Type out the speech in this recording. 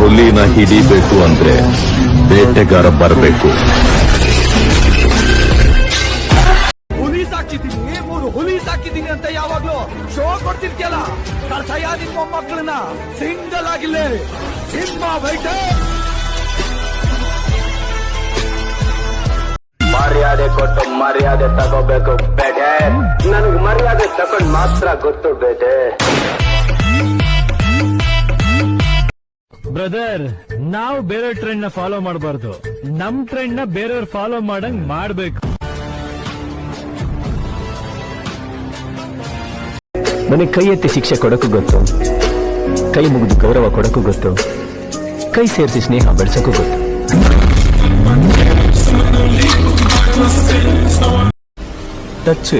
ಹುಲಿನ ಹಿಡಿಬೇಕು ಅಂದ್ರೆ ಬೇಟೆಗಾರ ಬರಬೇಕು. ಹುಲಿ ಸಾಕಿದ್ದೀನಿ, 3 ಹುಲಿ ಸಾಕಿದ್ದೀನಿ ಅಂತ ಯಾವಾಗ್ಲೂ ಶೋ ಕೊಡ್ತಿರ್ತಿಯಲ್ಲ, ಕಳ್ಸಯ್ಯ ನಿನ್ ಮೊಮ್ಮಕ್ಕಳನ್ನ ಸಿಂಗಲ್ ಆಗಿಲ್ಲ ಸಿಂಹ ಬೈಟೆ. ಮರ್ಯಾದೆ ಕೊಟ್ಟು ಮರ್ಯಾದೆ ತಗೋಬೇಕು ಬೇಟೆ. ನನಗ್ ಮರ್ಯಾದೆ ತಗೊಂಡ್ ಮಾತ್ರ ಗೊತ್ತು ಬೇಟೆ. ಬ್ರದರ್, ನಾವು ಬೇರೆ ಟ್ರೆಂಡ್ ನ ಫಾಲೋ ಮಾಡಬಾರ್ದು, ನಮ್ ಟ್ರೆಂಡ್ ನ ಬೇರೆಯವ್ರು ಫಾಲೋ ಮಾಡಂಗ್ ಮಾಡ್ಬೇಕು. ನನಗೆ ಕೈ ಎತ್ತಿ ಶಿಕ್ಷೆ ಕೊಡಕ್ಕೂ ಗೊತ್ತು, ಕೈ ಮುಗಿದು ಗೌರವ ಕೊಡಕ್ಕೂ ಗೊತ್ತು, ಕೈ ಸೇರಿಸಿ ಸ್ನೇಹ ಬೆಳೆಸಕ್ಕೂ ಗೊತ್ತು. ಟಚ್